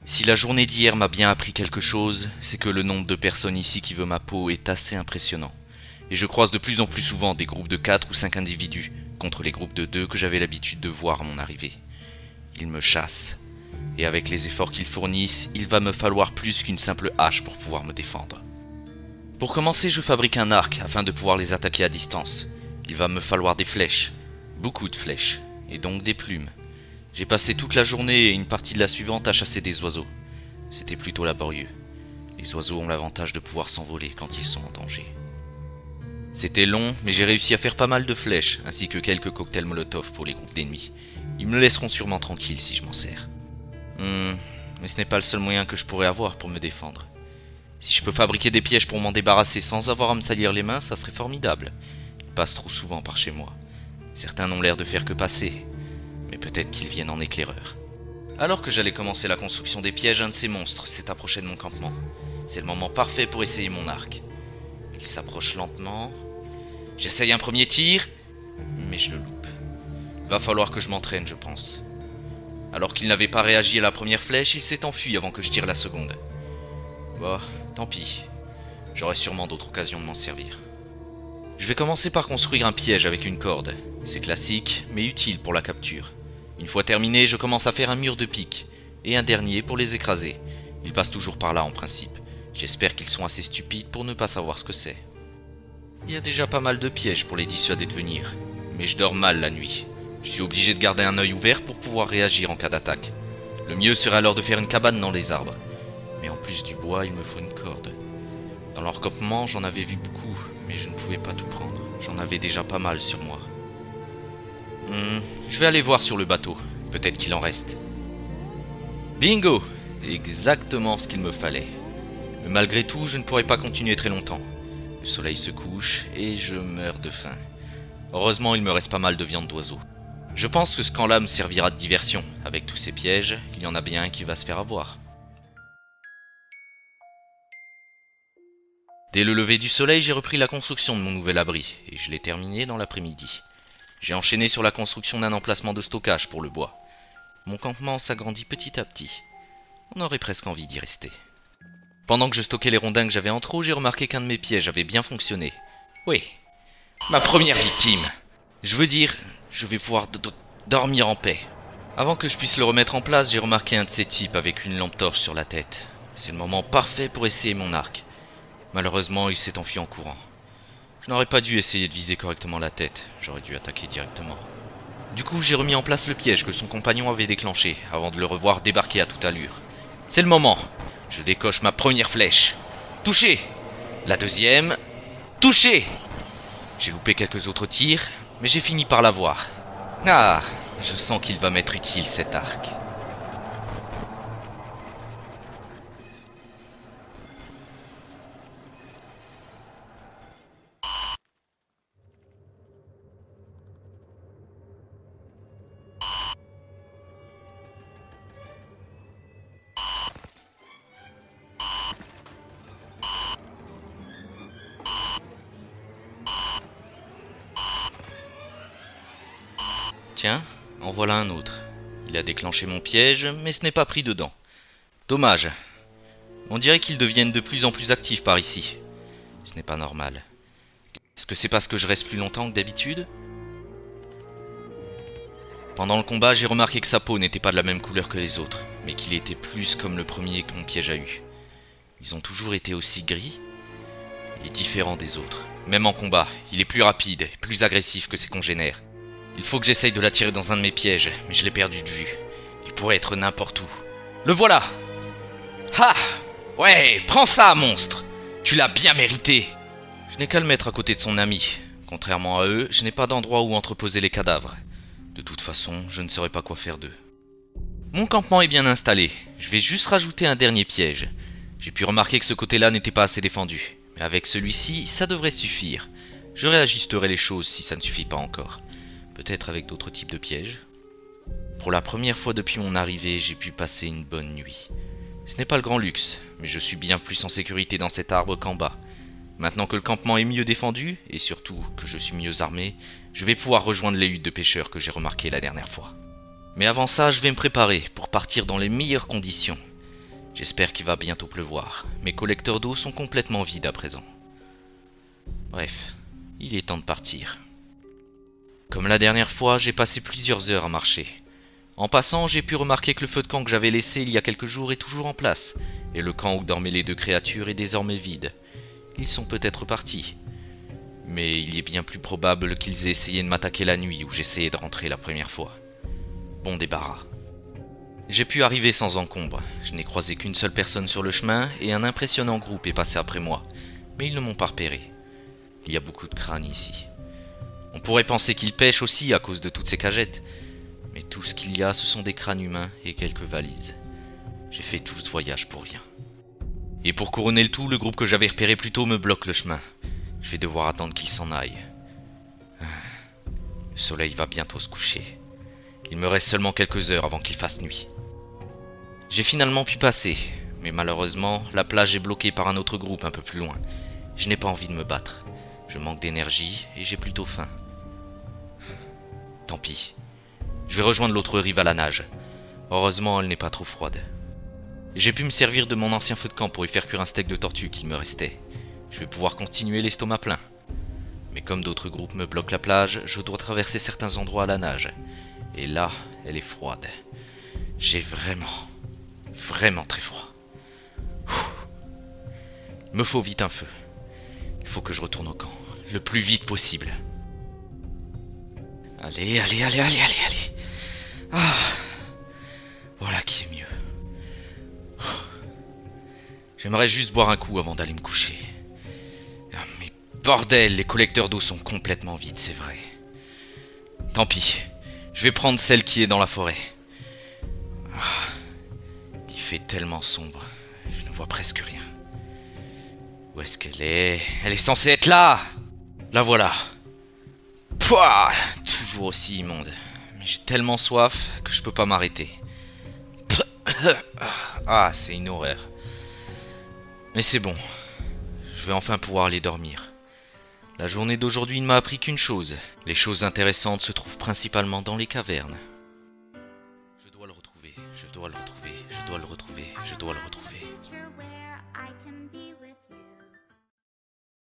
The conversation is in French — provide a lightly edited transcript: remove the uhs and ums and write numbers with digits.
Si la journée d'hier m'a bien appris quelque chose, c'est que le nombre de personnes ici qui veut ma peau est assez impressionnant. Et je croise de plus en plus souvent des groupes de 4 ou 5 individus contre les groupes de 2 que j'avais l'habitude de voir à mon arrivée. Ils me chassent. Et avec les efforts qu'ils fournissent, il va me falloir plus qu'une simple hache pour pouvoir me défendre. Pour commencer, je fabrique un arc afin de pouvoir les attaquer à distance. Il va me falloir des flèches, beaucoup de flèches, et donc des plumes. J'ai passé toute la journée et une partie de la suivante à chasser des oiseaux. C'était plutôt laborieux. Les oiseaux ont l'avantage de pouvoir s'envoler quand ils sont en danger. C'était long, mais j'ai réussi à faire pas mal de flèches, ainsi que quelques cocktails Molotov pour les groupes d'ennemis. Ils me laisseront sûrement tranquille si je m'en sers. Mais ce n'est pas le seul moyen que je pourrais avoir pour me défendre. Si je peux fabriquer des pièges pour m'en débarrasser sans avoir à me salir les mains, ça serait formidable. Ils passent trop souvent par chez moi. Certains n'ont l'air de faire que passer, mais peut-être qu'ils viennent en éclaireur. Alors que j'allais commencer la construction des pièges, un de ces monstres s'est approché de mon campement. C'est le moment parfait pour essayer mon arc. Il s'approche lentement. J'essaye un premier tir, mais je le loupe. Il va falloir que je m'entraîne, je pense. Alors qu'il n'avait pas réagi à la première flèche, il s'est enfui avant que je tire la seconde. Bah, tant pis. J'aurai sûrement d'autres occasions de m'en servir. Je vais commencer par construire un piège avec une corde. C'est classique, mais utile pour la capture. Une fois terminé, je commence à faire un mur de pique, et un dernier pour les écraser. Ils passent toujours par là en principe. J'espère qu'ils sont assez stupides pour ne pas savoir ce que c'est. Il y a déjà pas mal de pièges pour les dissuader de venir, mais je dors mal la nuit. Je suis obligé de garder un œil ouvert pour pouvoir réagir en cas d'attaque. Le mieux serait alors de faire une cabane dans les arbres. Mais en plus du bois, il me faut une corde. Dans leur campement, j'en avais vu beaucoup, mais je ne pouvais pas tout prendre. J'en avais déjà pas mal sur moi. Je vais aller voir sur le bateau. Peut-être qu'il en reste. Bingo! Exactement ce qu'il me fallait. Mais malgré tout, je ne pourrai pas continuer très longtemps. Le soleil se couche et je meurs de faim. Heureusement, il me reste pas mal de viande d'oiseau. Je pense que ce camp-là me servira de diversion. Avec tous ces pièges, il y en a bien un qui va se faire avoir. Dès le lever du soleil, j'ai repris la construction de mon nouvel abri, et je l'ai terminé dans l'après-midi. J'ai enchaîné sur la construction d'un emplacement de stockage pour le bois. Mon campement s'agrandit petit à petit. On aurait presque envie d'y rester. Pendant que je stockais les rondins que j'avais en trop, j'ai remarqué qu'un de mes pièges avait bien fonctionné. Oui, ma première victime. Je veux dire, je vais pouvoir dormir en paix. Avant que je puisse le remettre en place, j'ai remarqué un de ces types avec une lampe torche sur la tête. C'est le moment parfait pour essayer mon arc. Malheureusement, il s'est enfui en courant. Je n'aurais pas dû essayer de viser correctement la tête, j'aurais dû attaquer directement. Du coup, j'ai remis en place le piège que son compagnon avait déclenché, avant de le revoir débarquer à toute allure. C'est le moment. Je décoche ma première flèche. Touché. La deuxième. Touché. J'ai loupé quelques autres tirs, mais j'ai fini par l'avoir. Ah, je sens qu'il va m'être utile cet arc. Tiens, en voilà un autre. Il a déclenché mon piège, mais ce n'est pas pris dedans. Dommage. On dirait qu'ils deviennent de plus en plus actifs par ici. Ce n'est pas normal. Est-ce que c'est parce que je reste plus longtemps que d'habitude ? Pendant le combat, j'ai remarqué que sa peau n'était pas de la même couleur que les autres, mais qu'il était plus comme le premier que mon piège a eu. Ils ont toujours été aussi gris. Il est différent des autres. Même en combat, il est plus rapide et plus agressif que ses congénères. Il faut que j'essaye de l'attirer dans un de mes pièges, mais je l'ai perdu de vue. Il pourrait être n'importe où. Le voilà! Ha! Ouais, prends ça, monstre! Tu l'as bien mérité! Je n'ai qu'à le mettre à côté de son ami. Contrairement à eux, je n'ai pas d'endroit où entreposer les cadavres. De toute façon, je ne saurais pas quoi faire d'eux. Mon campement est bien installé. Je vais juste rajouter un dernier piège. J'ai pu remarquer que ce côté-là n'était pas assez défendu. Mais avec celui-ci, ça devrait suffire. Je réajusterai les choses si ça ne suffit pas encore. Peut-être avec d'autres types de pièges. Pour la première fois depuis mon arrivée, j'ai pu passer une bonne nuit. Ce n'est pas le grand luxe, mais je suis bien plus en sécurité dans cet arbre qu'en bas. Maintenant que le campement est mieux défendu, et surtout que je suis mieux armé, je vais pouvoir rejoindre les huttes de pêcheurs que j'ai remarquées la dernière fois. Mais avant ça, je vais me préparer pour partir dans les meilleures conditions. J'espère qu'il va bientôt pleuvoir. Mes collecteurs d'eau sont complètement vides à présent. Bref, il est temps de partir. Comme la dernière fois, j'ai passé plusieurs heures à marcher. En passant, j'ai pu remarquer que le feu de camp que j'avais laissé il y a quelques jours est toujours en place, et le camp où dormaient les 2 créatures est désormais vide. Ils sont peut-être partis. Mais il est bien plus probable qu'ils aient essayé de m'attaquer la nuit où j'essayais de rentrer la première fois. Bon débarras. J'ai pu arriver sans encombre. Je n'ai croisé qu'une seule personne sur le chemin et un impressionnant groupe est passé après moi. Mais ils ne m'ont pas repéré. Il y a beaucoup de crânes ici. On pourrait penser qu'ils pêchent aussi à cause de toutes ces cagettes. Mais tout ce qu'il y a, ce sont des crânes humains et quelques valises. J'ai fait tout ce voyage pour rien. Et pour couronner le tout, le groupe que j'avais repéré plus tôt me bloque le chemin. Je vais devoir attendre qu'ils s'en aillent. Le soleil va bientôt se coucher. Il me reste seulement quelques heures avant qu'il fasse nuit. J'ai finalement pu passer, mais malheureusement, la plage est bloquée par un autre groupe un peu plus loin. Je n'ai pas envie de me battre. Je manque d'énergie et j'ai plutôt faim. Tant pis. Je vais rejoindre l'autre rive à la nage. Heureusement, elle n'est pas trop froide. J'ai pu me servir de mon ancien feu de camp pour y faire cuire un steak de tortue qu'il me restait. Je vais pouvoir continuer l'estomac plein. Mais comme d'autres groupes me bloquent la plage, je dois traverser certains endroits à la nage. Et là, elle est froide. J'ai vraiment très froid. Il me faut vite un feu. Il faut que je retourne au camp, le plus vite possible. Allez. Ah, voilà qui est mieux. J'aimerais juste boire un coup avant d'aller me coucher. Ah, mais bordel, les collecteurs d'eau sont complètement vides, c'est vrai. Tant pis, je vais prendre celle qui est dans la forêt. Ah, il fait tellement sombre, je ne vois presque rien. Où est-ce qu'elle est? Elle est censée être là! La voilà. Pouah, toujours aussi immonde. Mais j'ai tellement soif que je peux pas m'arrêter. Ah, c'est une horreur. Mais c'est bon. Je vais enfin pouvoir aller dormir. La journée d'aujourd'hui ne m'a appris qu'une chose. Les choses intéressantes se trouvent principalement dans les cavernes. Je dois le retrouver.